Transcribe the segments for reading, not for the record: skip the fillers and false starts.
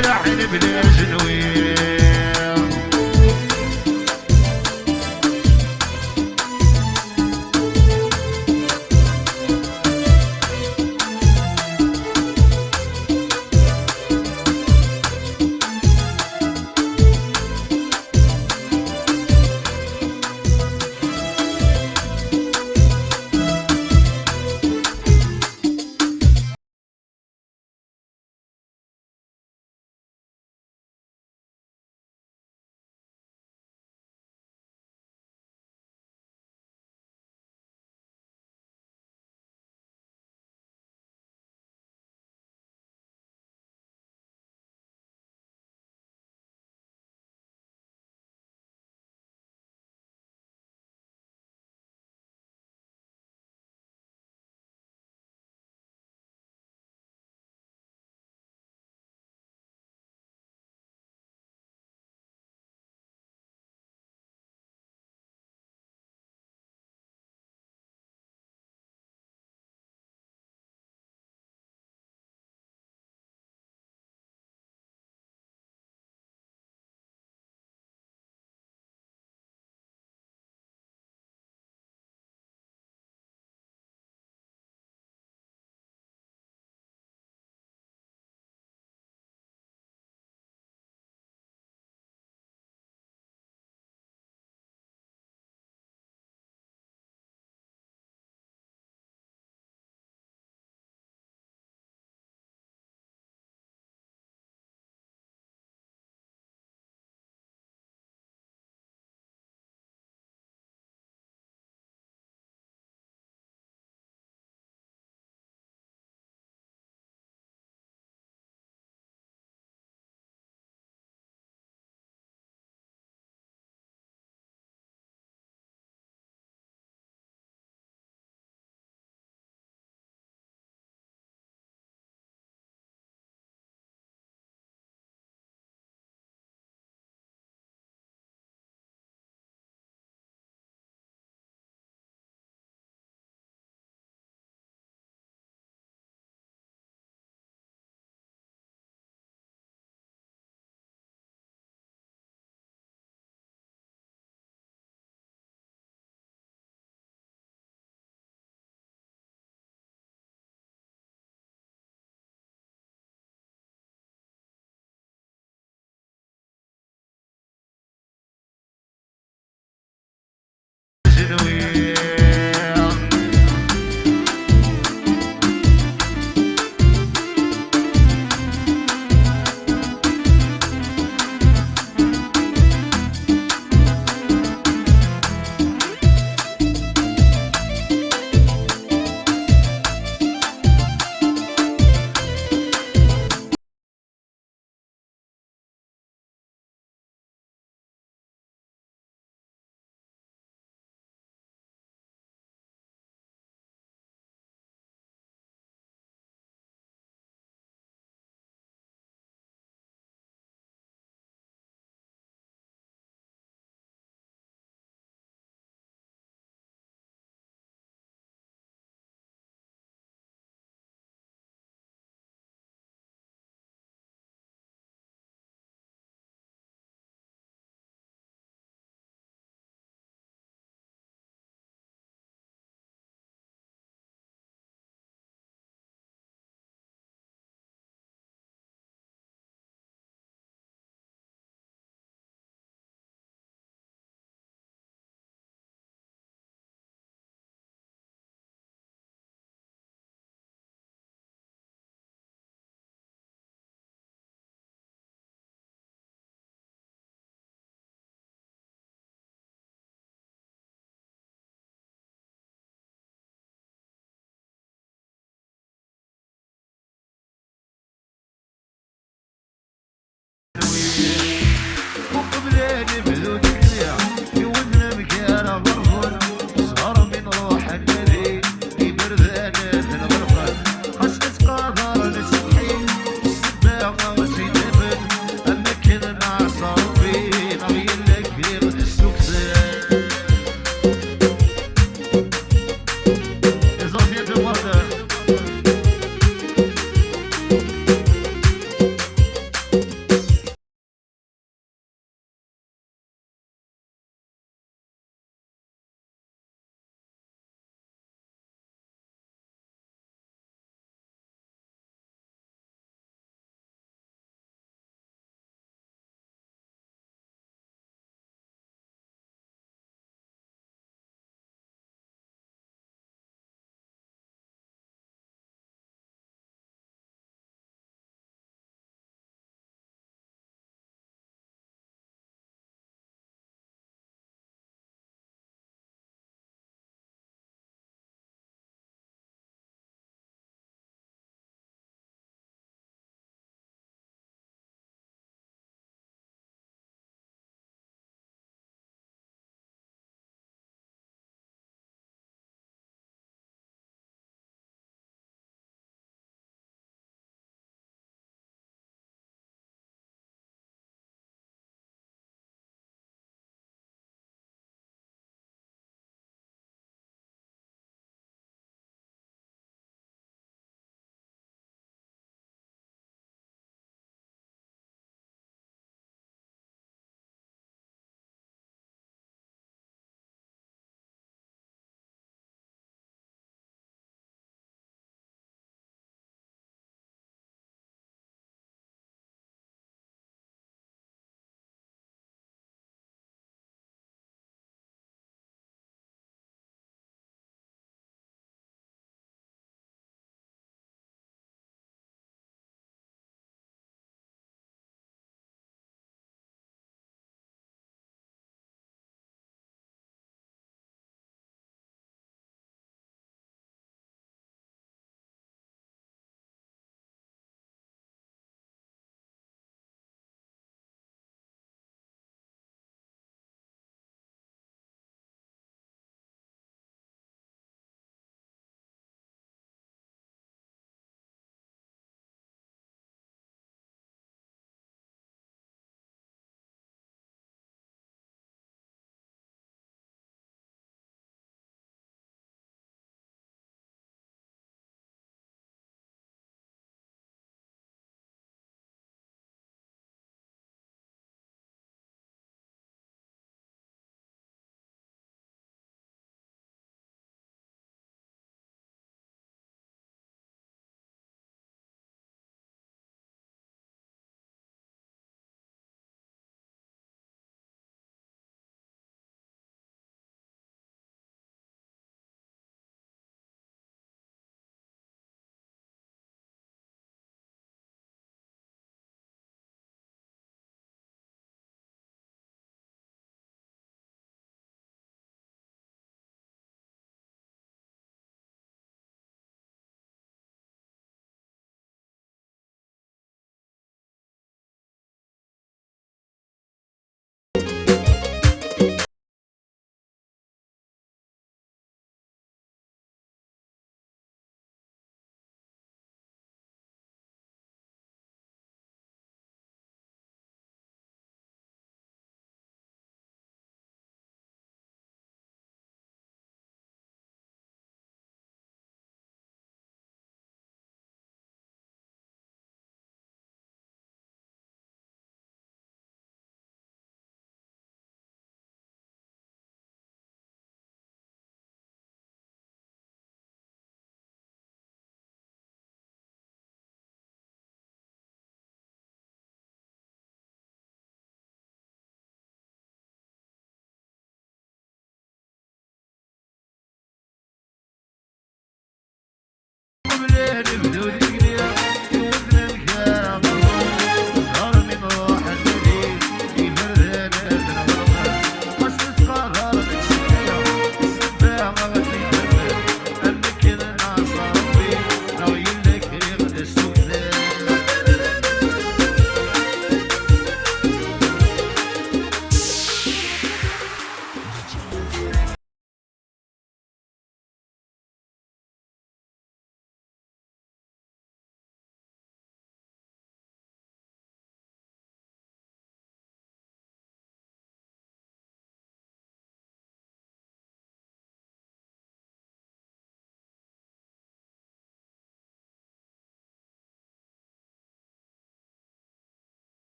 راحل بلا جنوين.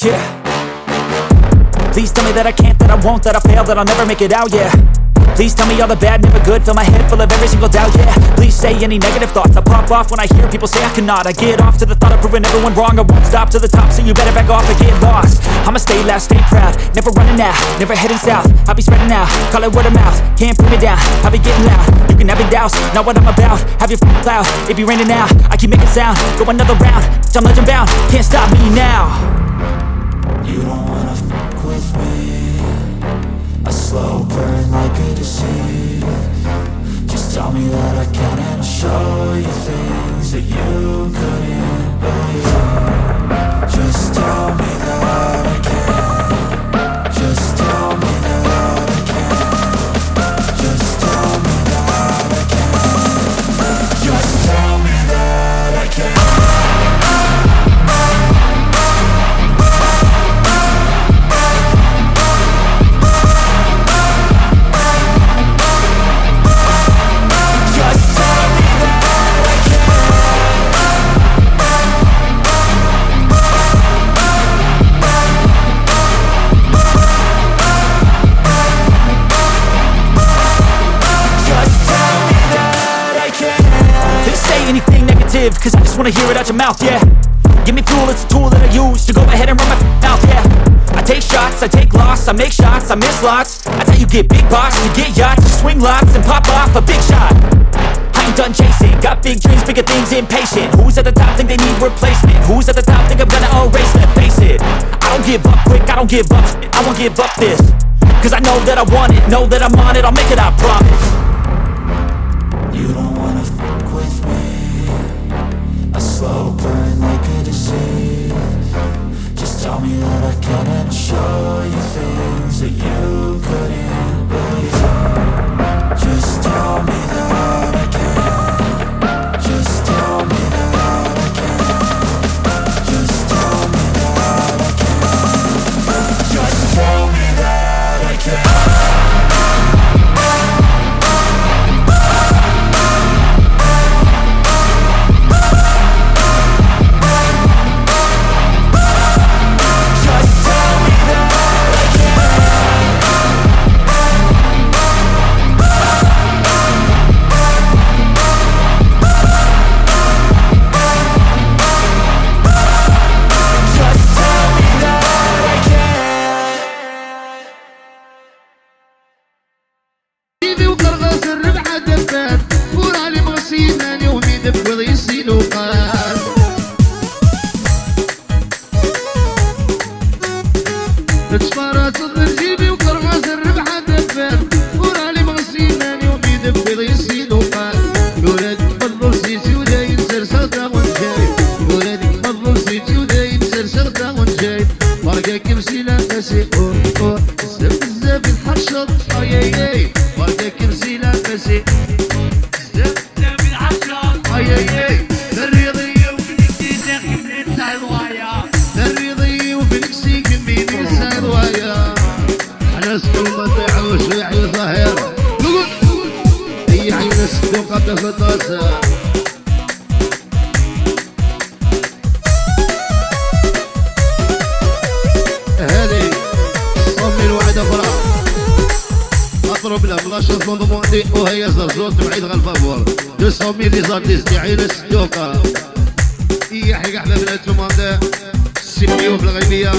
Yeah. Please tell me that I can't, that I won't, that I fail, that I'll never make it out, yeah. Please tell me all the bad, never good, fill my head full of every single doubt, yeah. Please say any negative thoughts, I pop off when I hear people say I cannot. I get off to the thought of proving everyone wrong, I won't stop to the top, so you better back off and get lost. I'ma stay loud, stay proud, never running out, never heading south. I'll be spreading out, call it word of mouth, can't put me down, I'll be getting loud. You can have your doubts, not what I'm about, have your cloud, it be raining now, I keep making sound, go another round, I'm legend bound, can't stop me now. You don't wanna fuck with me, a slow burn like a disease. Just tell me that I can and I'll show you things that you couldn't believe. Just tell me that I can. Just tell me that I can. Just tell me that I can. Just tell me that I can. Cause I just wanna hear it out your mouth, yeah. Give me fuel, it's a tool that I use to go ahead and run my mouth, yeah. I take shots, I take loss, I make shots, I miss lots. That's how you get big boss, you get yachts, you swing lots and pop off a big shot. I ain't done chasing, got big dreams, bigger things, impatient. Who's at the top think they need replacement? Who's at the top think I'm gonna erase them? Face it, I don't give up quick, I don't give up shit, I won't give up this. Cause I know that I want it, know that I'm on it, I'll make it, I promise. You don't wanna fuck with me, a slow burn like a disease. Just tell me that I can and I'll show you things that you couldn't believe. Just tell me that I can. Just tell me that I can. Just tell me that I can. Just tell me that I can. وهي زرزوت بعيد غالفابور 200 دي زارتيست عين السلوكة هي حق احلى بناتهم هذا السيبيو في الغيبية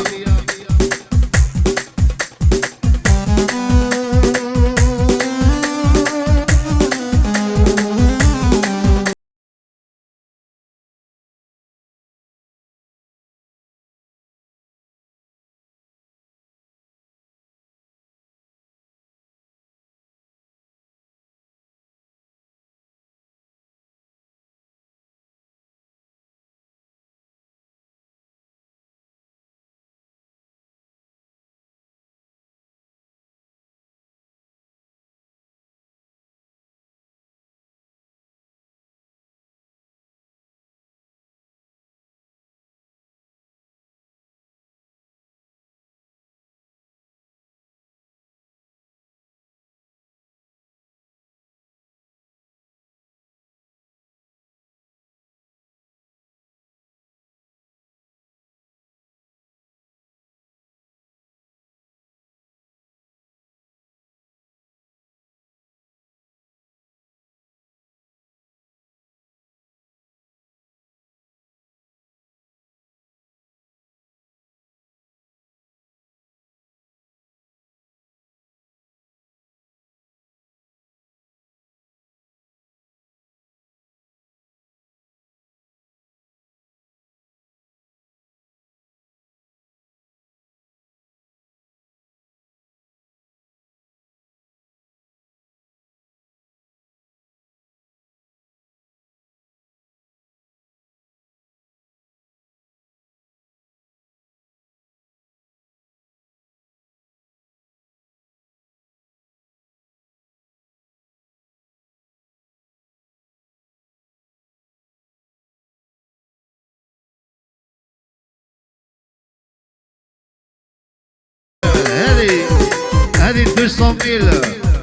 800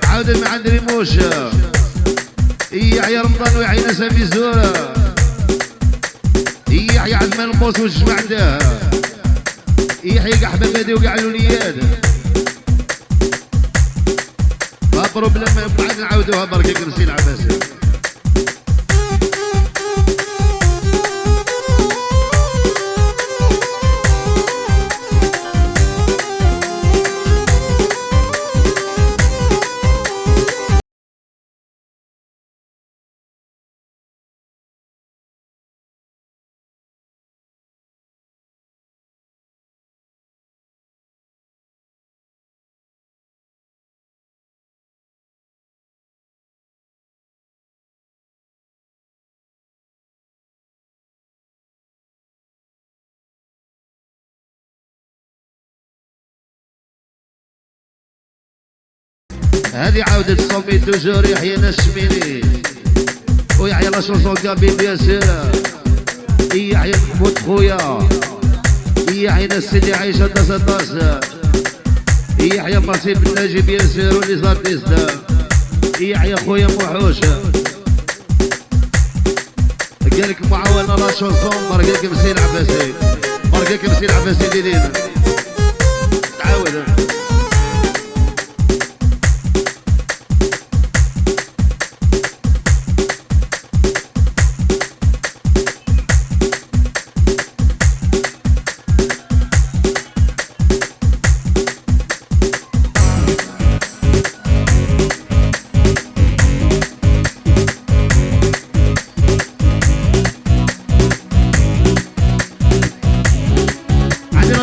عاود مع دريموش يحيى رمضان ويحيى ناس في الزورة يحيى عثمان البوس والجمع عنده يحيى كاع حباباتي وكاع الوليات بروبليم بعد نعاودوها برك كرسي العباسي هذه عودة صومي توجور يحيى الشميني ويحيى لا شونسون كابي بيان سور يحيى محمود خويا يحيى ناس سيدي عايشة داس يحيى مصيب الناجي بيان سور ولي زارتيست يحيى خويا موحوش قالك معاونة لا شونسون بركاك مسيل عباسي بركاك مسيل عباسي ديدين تعاود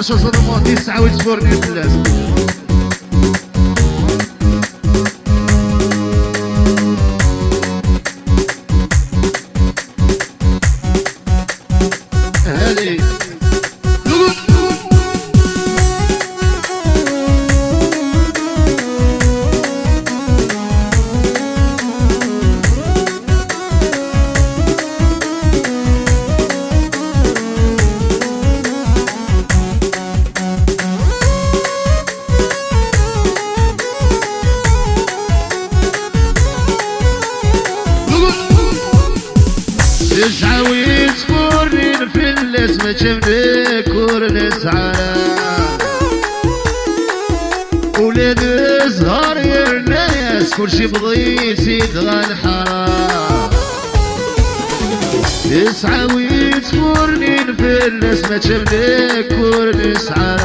شوصل الماضي تسعة وتفورني بالله هذه تسعة ويتفورني نفلس ما تشمنك ورنسعى ولاد الزهر يا الناس كلشي بغيت يدغى الحرام تسعة ويتفورني نفلس ما تشمنك ورنسعى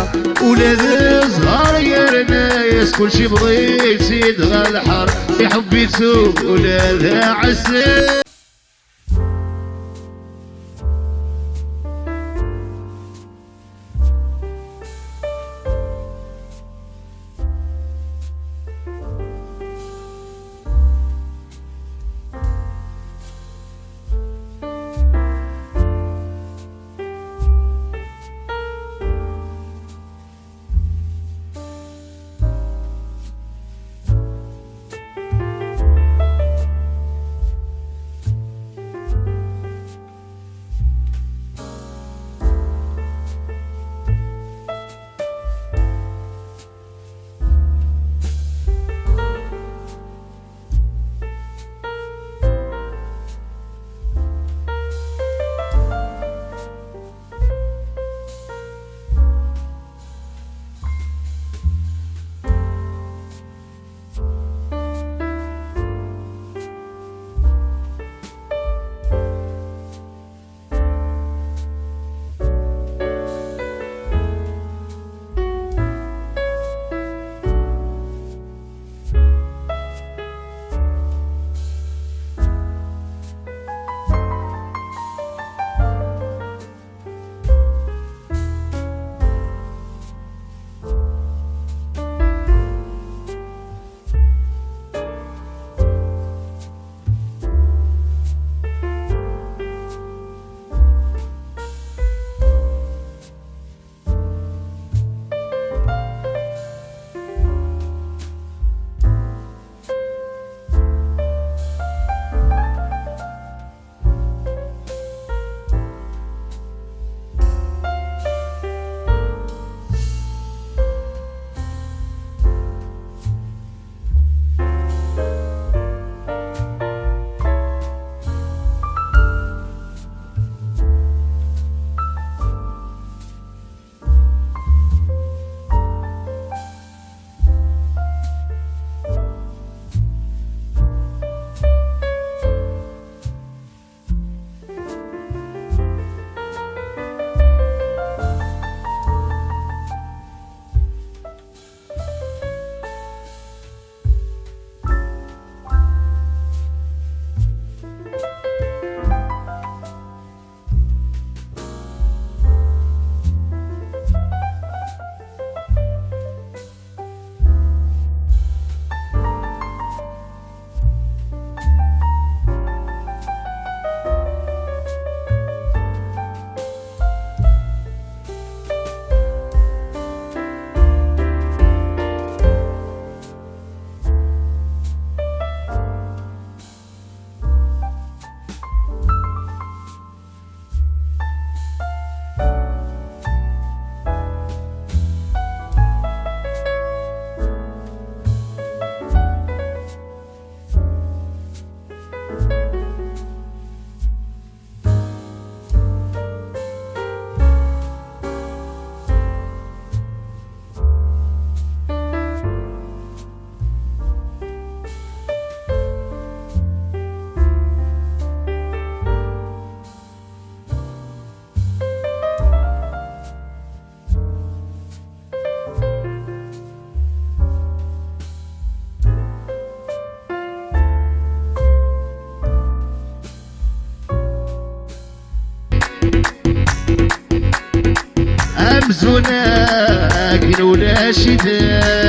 ولاد الزهر يا الناس كلشي بغيت يدغى الحرام يا حبيتو ولاد عسى ولكن ولا شي دار